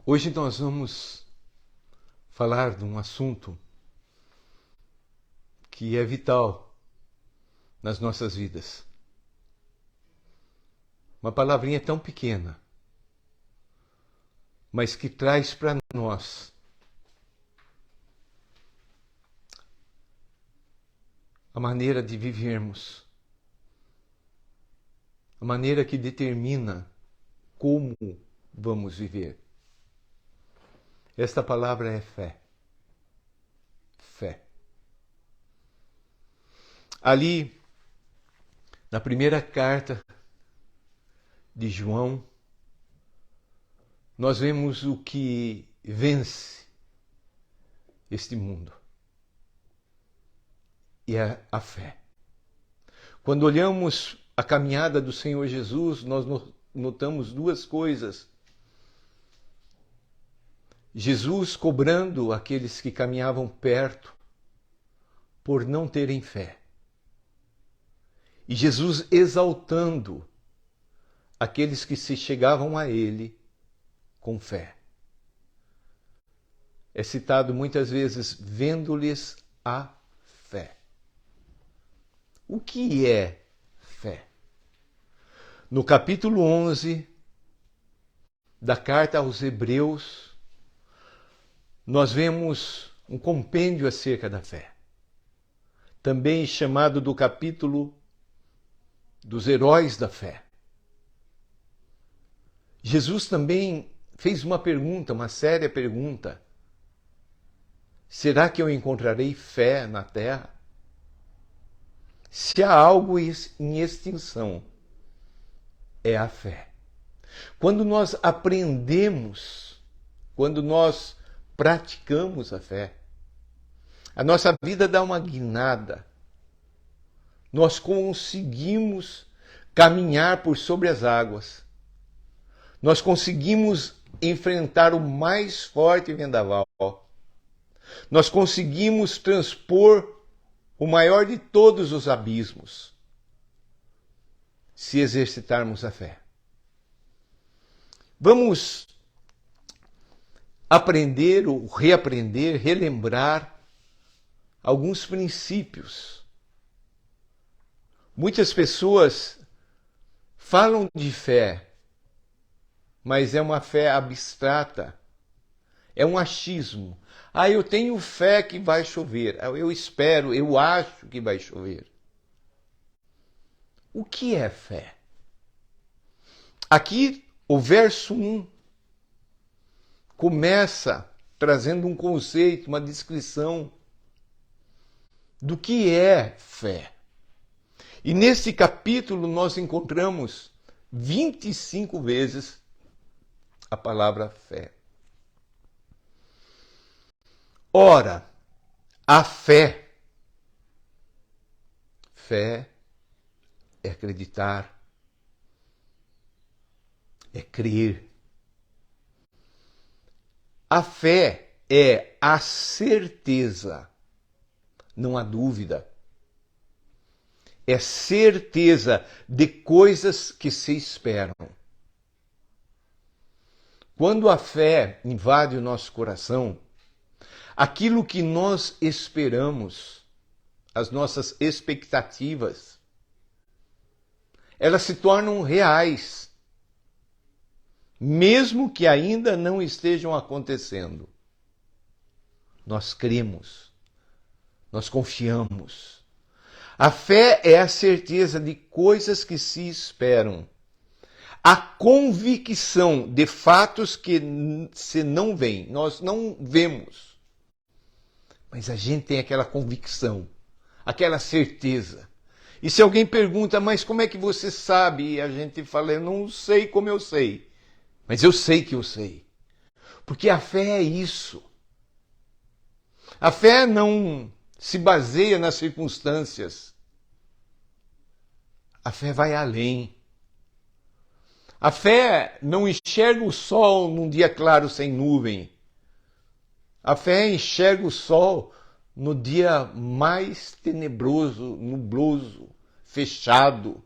Hoje nós vamos falar de um assunto que é vital nas nossas vidas. Uma palavrinha tão pequena, mas que traz para nós a maneira de vivermos, a maneira que determina como vamos viver. Esta palavra é fé. Fé. Ali, na primeira carta de João, nós vemos o que vence este mundo. E é a fé. Quando olhamos a caminhada do Senhor Jesus, nós notamos duas coisas. Jesus cobrando aqueles que caminhavam perto por não terem fé. E Jesus exaltando aqueles que se chegavam a Ele com fé. É citado muitas vezes, vendo-lhes a fé. O que é fé? No capítulo 11 da carta aos Hebreus, nós vemos um compêndio acerca da fé. Também chamado do capítulo dos heróis da fé. Jesus também fez uma pergunta, uma séria pergunta. Será que eu encontrarei fé na terra? Se há algo em extinção, é a fé. Quando nós aprendemos, quando nós praticamos a fé, a nossa vida dá uma guinada. Nós conseguimos caminhar por sobre as águas. Nós conseguimos enfrentar o mais forte vendaval. Nós conseguimos transpor o maior de todos os abismos, se exercitarmos a fé. Vamos aprender ou reaprender, relembrar alguns princípios. Muitas pessoas falam de fé, mas é uma fé abstrata, é um achismo. Eu tenho fé que vai chover, eu espero, eu acho que vai chover. O que é fé? Aqui, o verso 1 começa trazendo um conceito, uma descrição do que é fé. E nesse capítulo nós encontramos 25 vezes a palavra fé. Ora, a fé é acreditar, é crer. A fé é a certeza, não há dúvida. É certeza de coisas que se esperam. Quando a fé invade o nosso coração, aquilo que nós esperamos, as nossas expectativas, elas se tornam reais, mesmo que ainda não estejam acontecendo. Nós cremos, nós confiamos. A fé é a certeza de coisas que se esperam. A convicção de fatos que se não veem, nós não vemos. Mas a gente tem aquela convicção, aquela certeza. E se alguém pergunta, mas como é que você sabe? E a gente fala, eu não sei como eu sei. Mas eu sei que eu sei. Porque a fé é isso. A fé não se baseia nas circunstâncias. A fé vai além. A fé não enxerga o sol num dia claro sem nuvem. A fé enxerga o sol no dia mais tenebroso, nubloso, fechado.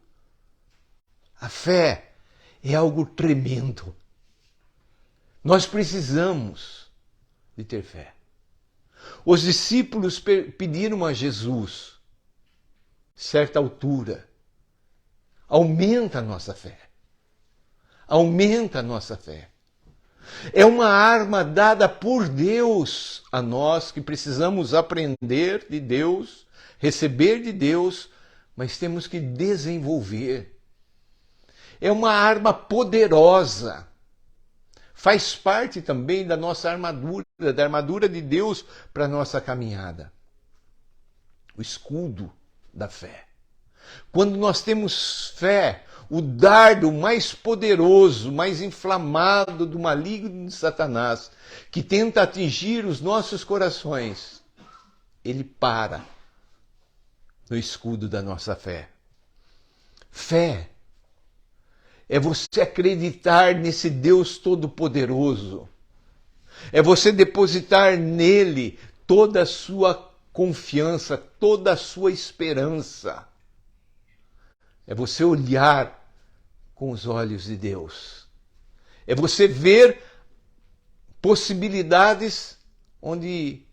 A fé é algo tremendo. Nós precisamos de ter fé. Os discípulos pediram a Jesus, certa altura, aumenta a nossa fé. Aumenta a nossa fé. É uma arma dada por Deus a nós que precisamos aprender de Deus, receber de Deus, mas temos que desenvolver. É uma arma poderosa. Faz parte também da nossa armadura, da armadura de Deus para a nossa caminhada. O escudo da fé. Quando nós temos fé, o dardo mais poderoso, mais inflamado do maligno de Satanás, que tenta atingir os nossos corações, ele para no escudo da nossa fé. Fé é você acreditar nesse Deus Todo-Poderoso. É você depositar nele toda a sua confiança, toda a sua esperança. É você olhar com os olhos de Deus. É você ver possibilidades onde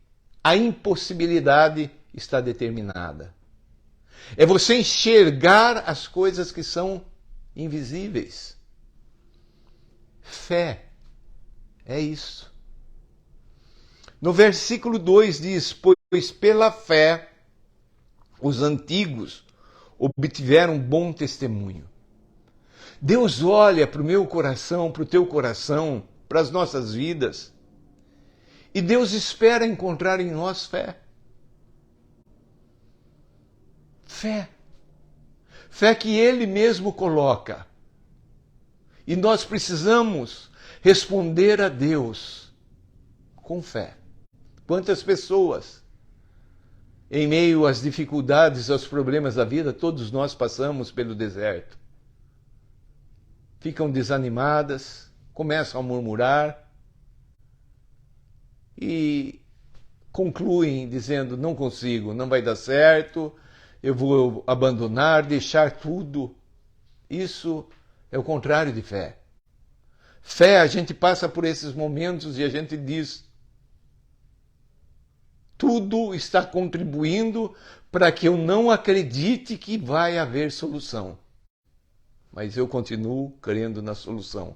a impossibilidade está determinada. É você enxergar as coisas que são invisíveis. Fé é isso. No versículo 2 diz: pois pela fé os antigos obtiveram bom testemunho. Deus olha para o meu coração, para o teu coração, para as nossas vidas, e Deus espera encontrar em nós fé. Fé. Fé que Ele mesmo coloca. E nós precisamos responder a Deus com fé. Quantas pessoas, em meio às dificuldades, aos problemas da vida, todos nós passamos pelo deserto. Ficam desanimadas, começam a murmurar e concluem dizendo: não consigo, não vai dar certo, eu vou abandonar, deixar tudo. Isso é o contrário de fé. Fé, a gente passa por esses momentos e a gente diz: tudo está contribuindo para que eu não acredite que vai haver solução. Mas eu continuo crendo na solução.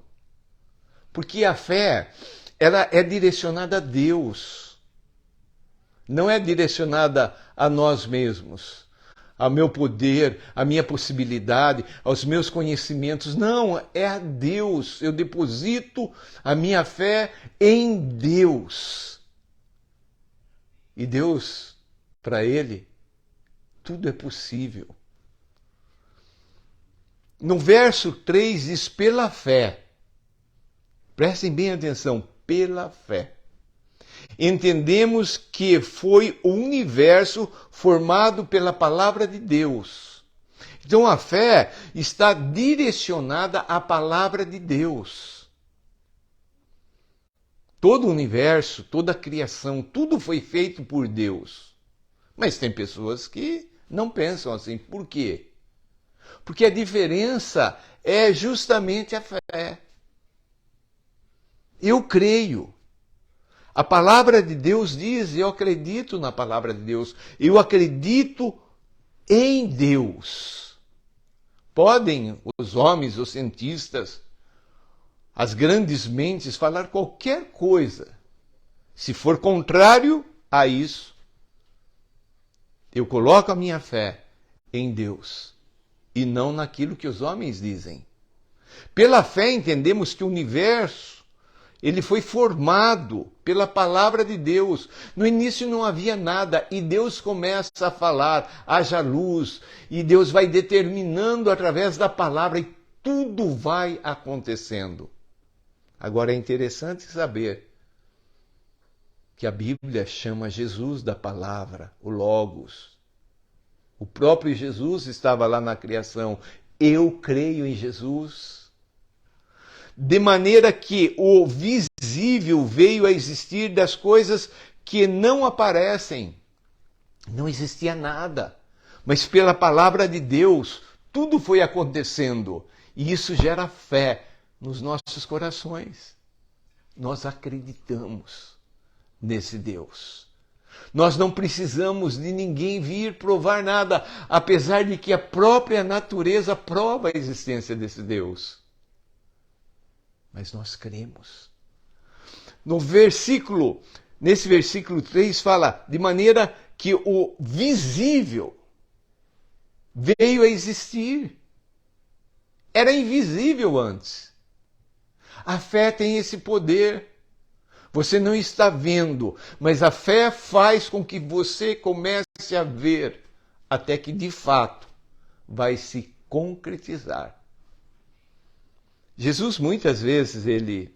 Porque a fé, ela é direcionada a Deus. Não é direcionada a nós mesmos, ao meu poder, à minha possibilidade, aos meus conhecimentos. Não, é a Deus. Eu deposito a minha fé em Deus. E Deus, para Ele, tudo é possível. No verso 3 diz: pela fé. Prestem bem atenção, pela fé. Entendemos que foi o universo formado pela palavra de Deus. Então a fé está direcionada à palavra de Deus. Todo o universo, toda a criação, tudo foi feito por Deus. Mas tem pessoas que não pensam assim. Por quê? Porque a diferença é justamente a fé. Eu creio. A palavra de Deus diz: eu acredito na palavra de Deus. Eu acredito em Deus. Podem os homens, os cientistas, as grandes mentes falar qualquer coisa. Se for contrário a isso, eu coloco a minha fé em Deus e não naquilo que os homens dizem. Pela fé entendemos que o universo ele foi formado pela palavra de Deus. No início não havia nada e Deus começa a falar: haja luz, e Deus vai determinando através da palavra e tudo vai acontecendo. Agora é interessante saber que a Bíblia chama Jesus da palavra, o Logos. O próprio Jesus estava lá na criação. Eu creio em Jesus. De maneira que o visível veio a existir das coisas que não aparecem. Não existia nada. Mas pela palavra de Deus, tudo foi acontecendo. E isso gera fé nos nossos corações. nós acreditamos nesse Deus. Nós não precisamos de ninguém vir provar nada, apesar de que a própria natureza prova a existência desse Deus. Mas nós cremos. Nesse versículo 3 fala, de maneira que o visível veio a existir. Era invisível antes. A fé tem esse poder. Você não está vendo, mas a fé faz com que você comece a ver, até que de fato vai se concretizar. Jesus muitas vezes ele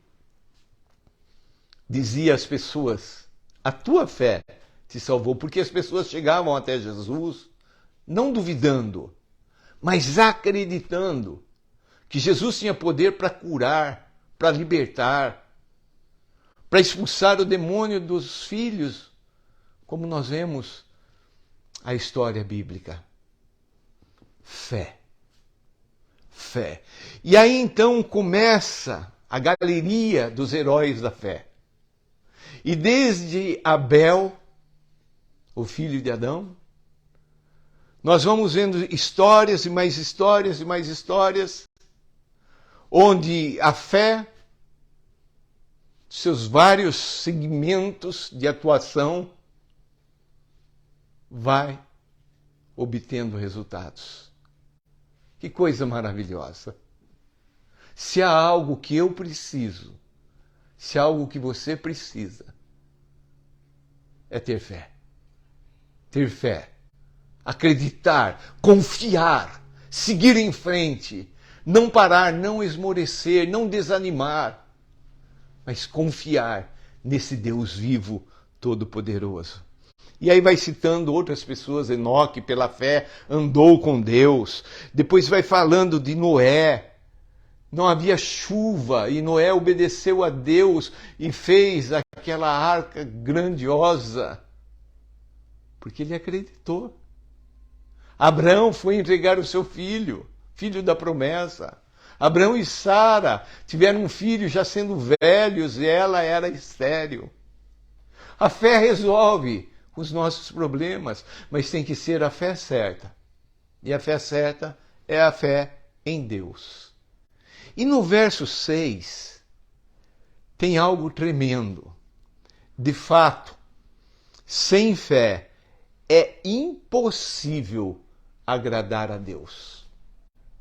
dizia às pessoas: a tua fé te salvou, porque as pessoas chegavam até Jesus não duvidando, mas acreditando que Jesus tinha poder para curar, para libertar, para expulsar o demônio dos filhos, como nós vemos a história bíblica. Fé. Fé. E aí então começa a galeria dos heróis da fé. E desde Abel, o filho de Adão, nós vamos vendo histórias e mais histórias e mais histórias, onde a fé, seus vários segmentos de atuação, vai obtendo resultados. Que coisa maravilhosa! Se há algo que eu preciso, se há algo que você precisa, é ter fé. Ter fé. Acreditar, confiar, seguir em frente, não parar, não esmorecer, não desanimar, mas confiar nesse Deus vivo, todo-poderoso. E aí vai citando outras pessoas. Enoque, pela fé, andou com Deus. Depois vai falando de Noé. Não havia chuva e Noé obedeceu a Deus e fez aquela arca grandiosa, porque ele acreditou. Abraão foi entregar o seu filho, filho da promessa. Abraão e Sara tiveram um filho já sendo velhos e ela era estéril. A fé resolve os nossos problemas, mas tem que ser a fé certa. E a fé certa é a fé em Deus. E no verso 6 tem algo tremendo. De fato, sem fé é impossível agradar a Deus.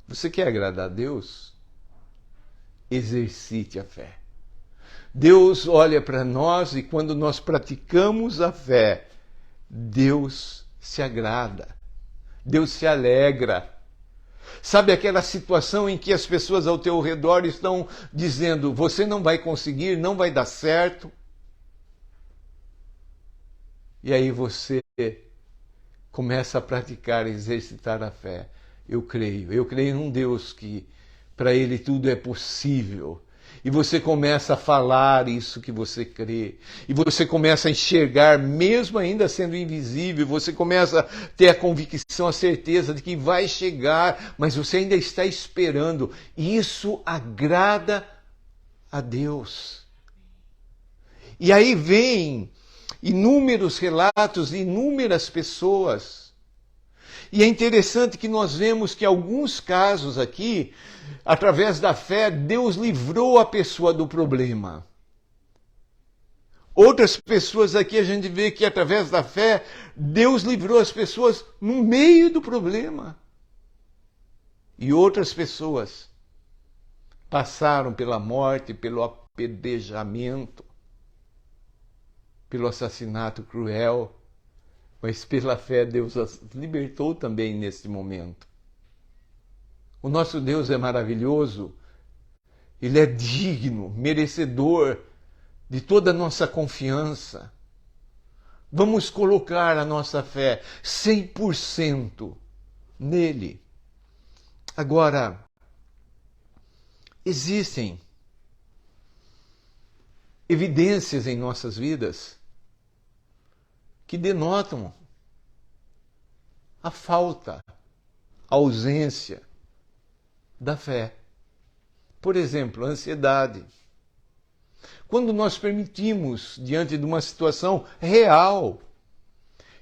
Você quer agradar a Deus? Exercite a fé. Deus olha para nós e quando nós praticamos a fé, Deus se agrada, Deus se alegra. Sabe aquela situação em que as pessoas ao teu redor estão dizendo: você não vai conseguir, não vai dar certo? E aí você começa a praticar, exercitar a fé. Eu creio num Deus que para Ele tudo é possível. E você começa a falar isso que você crê. E você começa a enxergar, mesmo ainda sendo invisível. Você começa a ter a convicção, a certeza de que vai chegar, mas você ainda está esperando. Isso agrada a Deus. E aí vem inúmeros relatos de inúmeras pessoas. E é interessante que nós vemos que em alguns casos aqui, através da fé, Deus livrou a pessoa do problema. Outras pessoas aqui a gente vê que através da fé, Deus livrou as pessoas no meio do problema. E outras pessoas passaram pela morte, pelo apedrejamento, pelo assassinato cruel, mas pela fé Deus as libertou também nesse momento. O nosso Deus é maravilhoso, Ele é digno, merecedor de toda a nossa confiança. Vamos colocar a nossa fé 100% nele. Agora, existem evidências em nossas vidas que denotam a falta, a ausência da fé. Por exemplo, a ansiedade. quando nós permitimos, diante de uma situação real,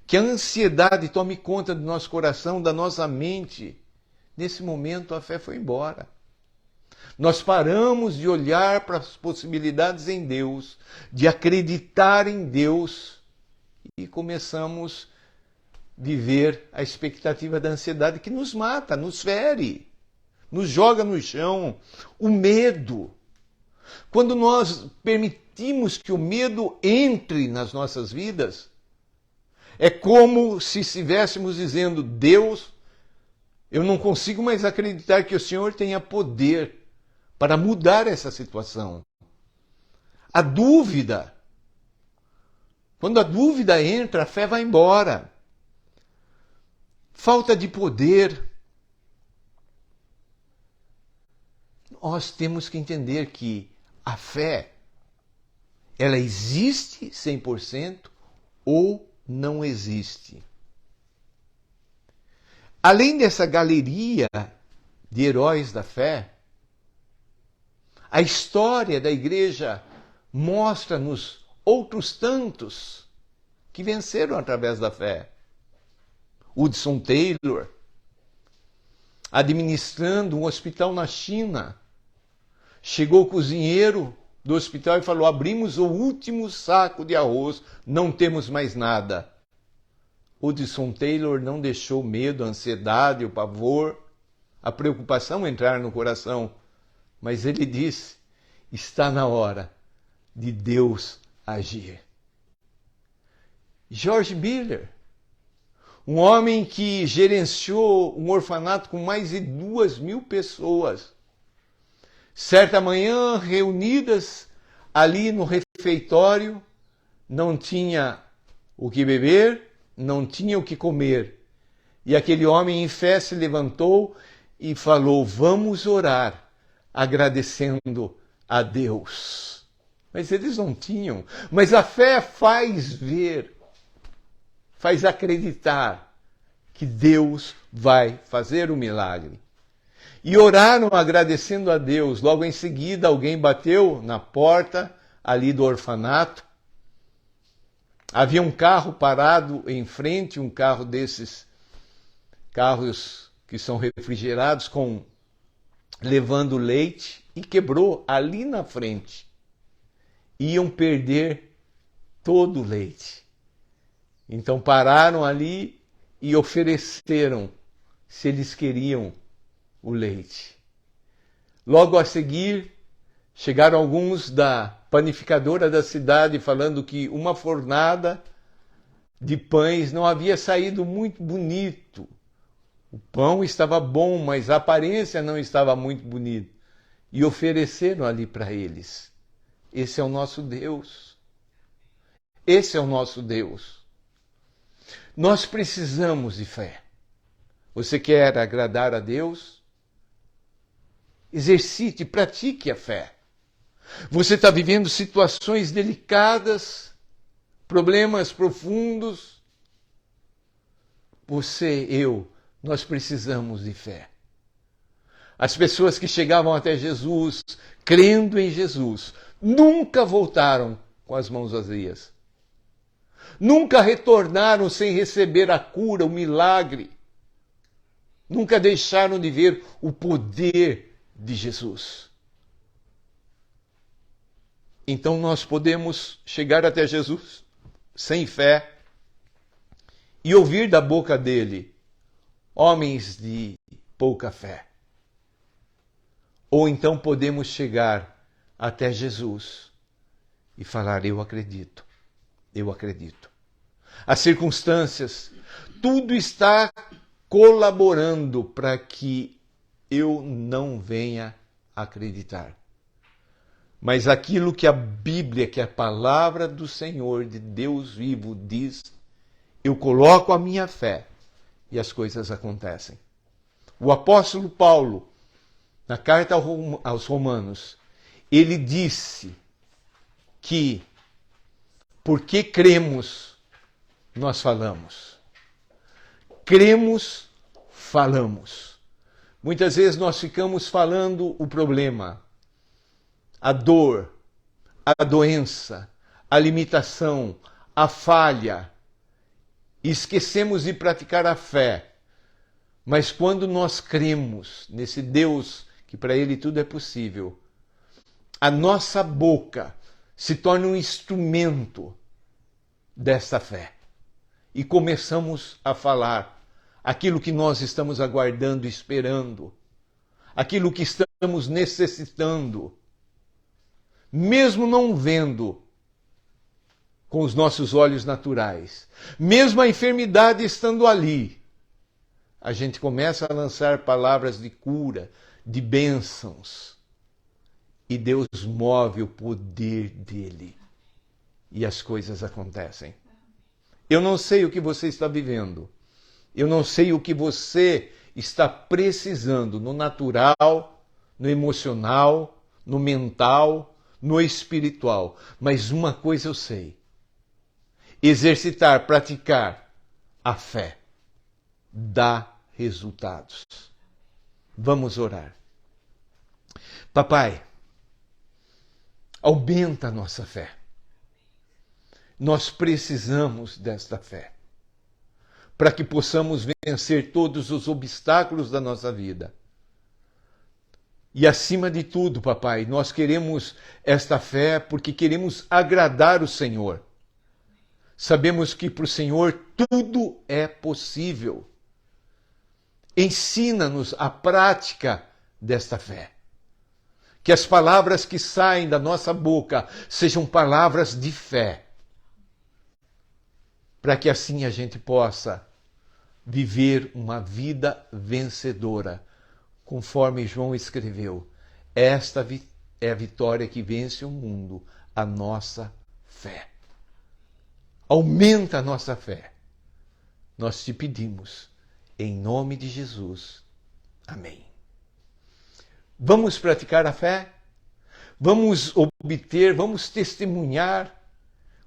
que a ansiedade tome conta do nosso coração, da nossa mente, nesse momento a fé foi embora. Nós paramos de olhar para as possibilidades em Deus, de acreditar em Deus e começamos a viver a expectativa da ansiedade que nos mata, nos fere, nos joga no chão. O medo. Quando nós permitimos que o medo entre nas nossas vidas, é como se estivéssemos dizendo: Deus, eu não consigo mais acreditar que o Senhor tenha poder para mudar essa situação. A dúvida. Quando a dúvida entra, a fé vai embora. Falta de poder. Nós temos que entender que a fé, ela existe 100% ou não existe. Além dessa galeria de heróis da fé, a história da igreja mostra-nos outros tantos que venceram através da fé. Hudson Taylor, administrando um hospital na China, chegou o cozinheiro do hospital e falou: abrimos o último saco de arroz, não temos mais nada. Hudson Taylor não deixou o medo, a ansiedade, o pavor, a preocupação entrar no coração, mas ele disse: está na hora de Deus agir. George Miller, um homem que gerenciou um orfanato com mais de 2.000 pessoas, certa manhã, reunidas ali no refeitório, não tinha o que beber, não tinha o que comer. E aquele homem em fé se levantou e falou: vamos orar, agradecendo a Deus. Mas eles não tinham. Mas a fé faz ver, faz acreditar que Deus vai fazer o milagre. E oraram agradecendo a Deus. Logo em seguida, alguém bateu na porta ali do orfanato. Havia um carro parado em frente, um carro desses carros que são refrigerados, levando leite, e quebrou ali na frente. Iam perder todo o leite. Então pararam ali e ofereceram se eles queriam o leite. Logo a seguir, chegaram alguns da panificadora da cidade falando que uma fornada de pães não havia saído muito bonito. O pão estava bom, mas a aparência não estava muito bonita. E ofereceram ali para eles. Esse é o nosso Deus. Esse é o nosso Deus. Nós precisamos de fé. Você quer agradar a Deus? Exercite, pratique a fé. Você está vivendo situações delicadas, problemas profundos. Nós precisamos de fé. As pessoas que chegavam até Jesus, crendo em Jesus, nunca voltaram com as mãos vazias. Nunca retornaram sem receber a cura, o milagre. Nunca deixaram de ver o poder de Jesus. Então nós podemos chegar até Jesus sem fé e ouvir da boca dele: homens de pouca fé. Ou então podemos chegar até Jesus e falar: eu acredito, eu acredito. As circunstâncias, tudo está colaborando para que eu não venha acreditar. Mas aquilo que a Bíblia, que é a palavra do Senhor, de Deus vivo, diz, eu coloco a minha fé e as coisas acontecem. O apóstolo Paulo, na carta aos Romanos, ele disse que porque cremos, nós falamos. Cremos, falamos. Muitas vezes nós ficamos falando o problema, a dor, a doença, a limitação, a falha. E esquecemos de praticar a fé. Mas quando nós cremos nesse Deus, que para Ele tudo é possível, a nossa boca se torna um instrumento dessa fé. E começamos a falar aquilo que nós estamos aguardando, esperando, aquilo que estamos necessitando, mesmo não vendo com os nossos olhos naturais, mesmo a enfermidade estando ali, a gente começa a lançar palavras de cura, de bênçãos, e Deus move o poder dele e as coisas acontecem. Eu não sei o que você está vivendo, eu não sei o que você está precisando no natural, no emocional, no mental, no espiritual, mas uma coisa eu sei: exercitar, praticar a fé dá resultados. Vamos orar. Papai, aumenta a nossa fé. Nós precisamos desta fé para que possamos vencer todos os obstáculos da nossa vida. E acima de tudo, papai, nós queremos esta fé porque queremos agradar o Senhor. Sabemos que para o Senhor tudo é possível. Ensina-nos a prática desta fé. Que as palavras que saem da nossa boca sejam palavras de fé. Para que assim a gente possa viver uma vida vencedora. Conforme João escreveu, esta é a vitória que vence o mundo, a nossa fé. Aumenta a nossa fé. Nós te pedimos, em nome de Jesus. Amém. Vamos praticar a fé? Vamos obter, vamos testemunhar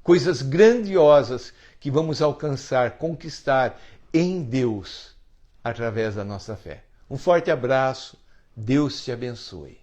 coisas grandiosas que vamos alcançar, conquistar em Deus através da nossa fé. Um forte abraço, Deus te abençoe.